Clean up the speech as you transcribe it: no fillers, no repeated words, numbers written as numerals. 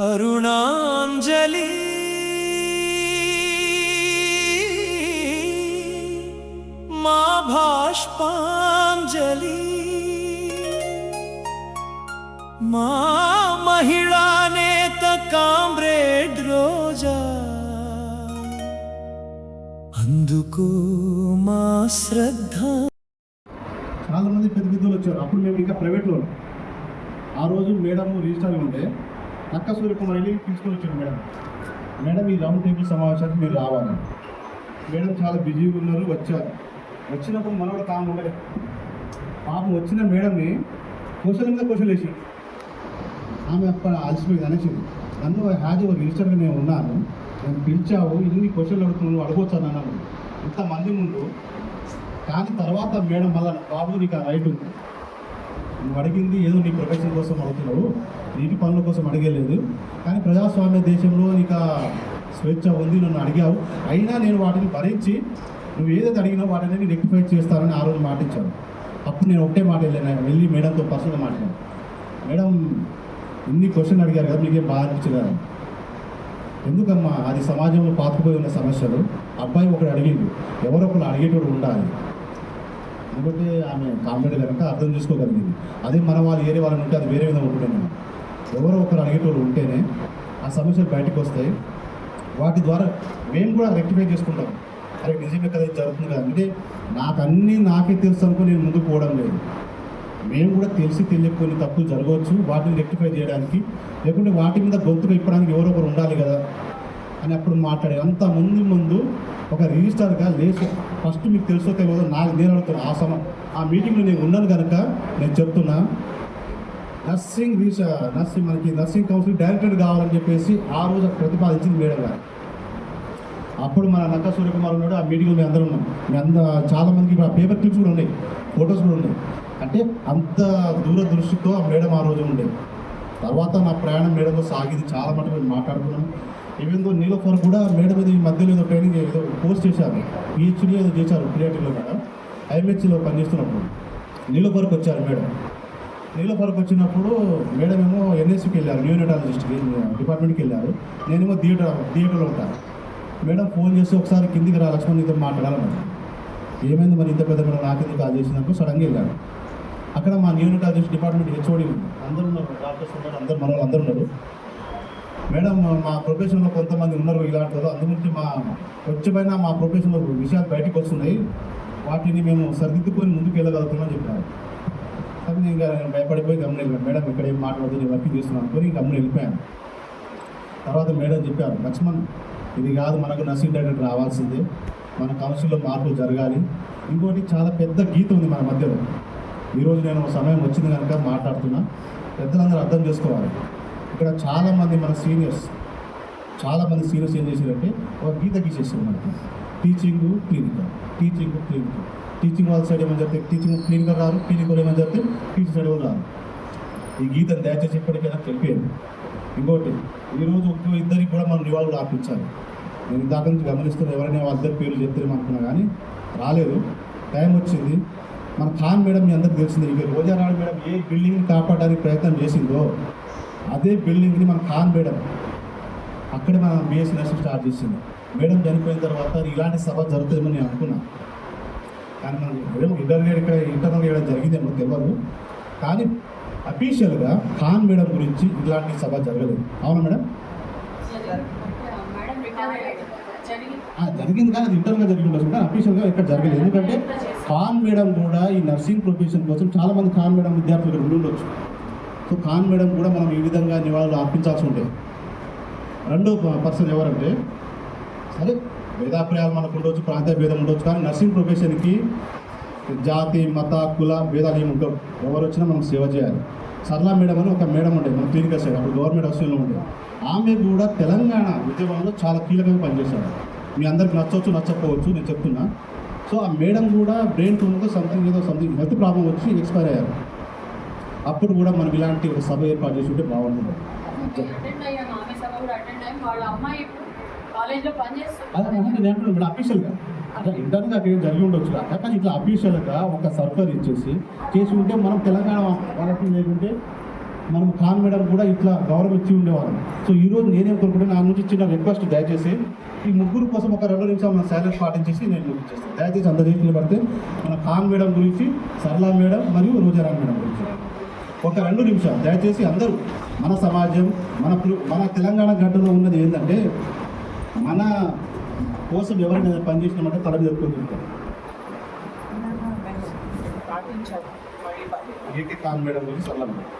అరుణాంజలి మా భాష్పాంజలి మా మహిళా నేత కామ్రేడ్ రోజా అందుకు మా శ్రద్ధ. చాలా మంది పెద్ద పెద్దలు వచ్చారు. అప్పుడు మేము ఇంకా ప్రైవేట్లో ఉన్నాం. ఆ రోజు మేడం రిజిస్టర్ ఉంటే అక్క సూర్యకుమార్ వెళ్ళి తీసుకొని వచ్చారు. మేడం ఈ రౌండ్ టేబుల్ సమావేశానికి మీరు రావాలి. మేడం చాలా బిజీగా ఉన్నారు. వచ్చినప్పుడు మనం కూడా కామ్ ఉండలేదు. పాపం వచ్చిన మేడంని క్వశ్చన్ మీద క్వశ్చన్ వేసి ఆమె అప్పుడు అలసిపోయింది అనేసింది. నన్ను హ్యాజ్ రిజిస్టర్గా నేను ఉన్నాను, నేను పిలిచావు, ఇన్ని క్వశ్చన్లు అడుగుతున్నాను, అడగొచ్చాను అన్నాను ఇంతమంది ముందు. కానీ తర్వాత మేడం మళ్ళీ బాబు నీకు ఆ రైట్ ఉంది, నువ్వు అడిగింది ఏదో నీ ప్రొఫెషన్ కోసం అడుగుతున్నావు, నీటి పనుల కోసం అడిగలేదు, కానీ ప్రజాస్వామ్య దేశంలో నీకు స్వేచ్ఛ ఉంది, నన్ను అడిగావు, అయినా నేను వాటిని భరించి నువ్వు ఏదైతే అడిగినావు వాటిని రెక్టిఫై చేస్తానని ఆ రోజు మాటించాను. అప్పుడు నేను ఒకటే మాట వెళ్ళి మేడంతో పర్సనల్గా మాట్లాడాను. మేడం ఇన్ని క్వశ్చన్ అడిగారు కదా, మీకేం బాగా అనిపించలేదు? ఎందుకమ్మా, అది సమాజంలో పాతుకుపోయి ఉన్న సమస్యలు. అబ్బాయి ఒకడు అడిగిండు, ఎవరో ఒకరు అడిగేటోడు ఉండాలి. ఎందుకంటే ఆమె కామెడీ కనుక అర్థం చేసుకోగలిగింది. అదే మన వాళ్ళు ఏరే వాళ్ళని ఉంటే అది వేరే విధంగా ఉంటుండే. ఎవరో ఒకరు అడిగేటోళ్ళు ఉంటేనే ఆ సమస్యలు బయటకు వస్తాయి. వాటి ద్వారా మేము కూడా రెక్టిఫై చేసుకుంటాం. అరే నిజమే కదా ఇది జరుగుతుంది కదా, అంటే నాకే తెలుసు అనుకో నేను ముందుకు పోవడం లేదు. మేము కూడా తెలిసి తెలియకపోయిన తప్పులు జరగవచ్చు, వాటిని రెక్టిఫై చేయడానికి, లేకుంటే వాటి మీద గొంతుగా ఇప్పడానికి ఎవరో ఒకరు ఉండాలి కదా అని అప్పుడు మాట్లాడే. అంత ముందు ఒక రిజిస్టర్గా లేచి ఫస్ట్ మీకు తెలుసో తెలియదో నేను అడుగుతున్నా. ఆ మీటింగ్లో నేను ఉన్నాను కనుక నేను చెప్తున్నా, నర్సింగ్ కౌన్సిల్ డైరెక్టర్ కావాలని చెప్పేసి ఆ రోజు ప్రతిపాదించింది మేడం గారు. అప్పుడు మన నక్క సూర్యకుమార్ ఉన్నాడు. ఆ మీటింగ్లో మేము అందరం ఉన్నాం. చాలామందికి ఆ పేపర్ క్లిప్స్ కూడా ఉన్నాయి, ఫొటోస్ కూడా ఉన్నాయి. అంటే అంత దూరదృష్టితో ఆ మేడం ఆ రోజు ఉండేది. తర్వాత నా ప్రయాణం మేడంతో సాగింది. చాలా మటుకు మేము మాట్లాడుకున్నాం. ఈవెన్ దో నీలోఫర్ కూడా మేడం మీద ఈ మధ్యలో ఏదో ట్రైనింగ్ ఏదో కోర్స్ చేశారు, పిహెచ్డీ ఏదో చేశారు క్రియేటివ్లో. మేడం ఐఎంహెచ్లో పనిచేస్తున్నప్పుడు నీలోఫర్కి వచ్చారు. నీలోఫర్కి వచ్చినప్పుడు మేడం ఏమో ఎన్ఎస్సికి వెళ్ళారు, న్యూనటాలజిస్ట్కి డిపార్ట్మెంట్కి వెళ్ళారు. నేనేమో థియేటర్లో ఉంటాను. మేడం ఫోన్ చేసి ఒకసారి కిందికి రా లక్ష్మణ్ నీతో మాట్లాడాలన్నమాట. ఏమైంది మరి ఇంత పెద్ద మేడం నాకెందుకు కాల్ చేసినప్పుడు సడన్గా వెళ్ళాను. అక్కడ మా న్యూనటాలజిస్ట్ డిపార్ట్మెంట్ హెచ్ఓడి అందరూ ఉన్నారు, డాక్టర్స్ ఉన్నారు, అందరు మన వాళ్ళు అందరూ ఉన్నారు. మేడం మా ప్రొఫెషన్లో కొంతమంది ఉన్నారు ఇలాంటి వాళ్ళు, అందుగురించి వచ్చేపోయినా మా ప్రొఫెషన్లో విషయాలు బయటకు వస్తున్నాయి, వాటిని మేము సరిదిద్దుకొని ముందుకు వెళ్ళగలుగుతున్నామని చెప్పారు. కానీ నేను భయపడిపోయి గమని వెళ్ళాను. మేడం ఇక్కడ ఏం మాట్లాడదు, నేను వర్క్ చేస్తున్నాను అనుకుని గమని వెళ్ళిపోయాను. తర్వాత మేడం చెప్పారు, లక్ష్మణ్ ఇది కాదు, మనకు నర్సింగ్ డైరెక్టర్ రావాల్సిందే, మన కౌన్సిల్లో మార్పులు జరగాలి. ఇంకోటి చాలా పెద్ద గీత ఉంది మన మధ్యలో. ఈరోజు నేను సమయం వచ్చింది కనుక మాట్లాడుతున్నా. పెద్దలందరూ అర్థం చేసుకోవాలి. ఇక్కడ చాలామంది మన సీనియర్స్ ఏం చేశారంటే ఒక గీత గీసేసారు మనకి. Teaching clinical. టీచింగ్ వాళ్ళ సైడ్ ఏమని చెప్తే టీచింగ్ క్లినికల్ రారు, క్లినికల్ ఏమని చెప్తే టీచింగ్ సైడ్ వాళ్ళు రారు. ఈ గీతను దయచేసి ఇప్పటికైనా తెలిపేది. ఇంకోటి ఈరోజు ఇద్దరికి కూడా మనం నివాళులు ఆర్పించాలి. నేను ఇందాక నుంచి గమనిస్తున్నా, ఎవరైనా వాళ్ళిద్దరు పేర్లు చెప్తారేమో అనుకున్నా కానీ రాలేదు. టైం వచ్చింది. మన ఖాన్ మేడం మీ అందరికి తెలిసింది. ఇక రోజారాణి మేడం ఏ బిల్డింగ్ని కాపాడడానికి ప్రయత్నం చేసిందో అదే బిల్డింగ్ని మన ఖాన్ మేడం అక్కడే మన బిఎస్సీ నర్సింగ్ స్టార్ట్ చేసింది. మేడం చనిపోయిన తర్వాత ఇలాంటి సభ జరుగుతుందేమో నేను అనుకున్నాను. కానీ మనం ఇంటర్నల్ చేయడం జరిగిందేమో తెలియదు. కానీ అఫీషియల్గా ఖాన్ మేడం గురించి ఇలాంటి సభ జరగలేదు. అవునా మేడం? జరిగింది కానీ అది ఇంటర్నల్గా జరిగి ఉండొచ్చు, కానీ అఫీషియల్గా ఇక్కడ జరగలేదు. ఎందుకంటే ఖాన్ మేడం కూడా ఈ నర్సింగ్ ప్రొఫెషన్ కోసం చాలామంది ఖాన్ మేడం విద్యార్థులు ఇక్కడ ఉండొచ్చు. సో ఖాన్ మేడం కూడా మనం ఈ విధంగా నివాళులు అర్పించాల్సి ఉంటాయి. రెండో పర్సన్ ఎవరంటే, సరే భేదాభిప్రాయాలు మనకు ఉండొచ్చు, ప్రాంతీయ భేదం ఉండొచ్చు, కానీ నర్సింగ్ ప్రొఫెషన్కి జాతి మత కుల భేదాలు ఏమి ఉండవు. ఎవరు వచ్చినా మనం సేవ చేయాలి. సరళా మేడం అని ఒక మేడం ఉండేది మన క్లినికల్ సైడ్, అప్పుడు గవర్నమెంట్ హాస్పిటల్లో ఉండేది. ఆమె కూడా తెలంగాణ ఉద్యమంలో చాలా కీలకంగా పనిచేశారు. మీ అందరికి నచ్చవచ్చు నచ్చకపోవచ్చు, నేను చెప్తున్నా. సో ఆ మేడం కూడా బ్రెయిన్ ట్యూమర్తో సంథింగ్ హెల్త్ ప్రాబ్లం వచ్చి ఎక్స్పైర్ అయ్యారు. అప్పుడు కూడా మనం ఇలాంటి ఒక సభ ఏర్పాటు చేసి ఉంటే బాగుంటుంది. నేను అఫీషియల్గా అంటే ఇంటర్నల్గా అక్కడ జరిగి ఉండొచ్చు, కానీ ఇట్లా అఫీషియల్గా ఒక సర్కులర్ చేసి ఉంటే మనం తెలంగాణ వాళ్ళకి లేకుంటే మనం ఖాన్ మేడం కూడా ఇట్లా గౌరవం ఇచ్చి ఉండేవాళ్ళం. సో ఈరోజు నేనేం కోరుకుంటున్నా, నా నుంచి చిన్న రిక్వెస్ట్, దయచేసి ఈ ముగ్గురు కోసం ఒక 2 నిమిషాలు మన సైలెన్స్ పాటించేసి నేను ముగించేస్తాను. దయచేసి అందరూ నిలబడితే మన ఖాన్ మేడం గురించి, సరళా మేడం మరియు రోజారాం మేడం గురించి ఒక 2 నిమిషాలు దయచేసి అందరూ. మన సమాజం, మన తెలంగాణ గడ్డలో ఉన్నది ఏంటంటే, మన కోసం ఎవరైనా పనిచేసినామంటే తల మీద జరుపుకుంటుంటారు. ఖాన్ మేడం గురించి, సరళా మేడం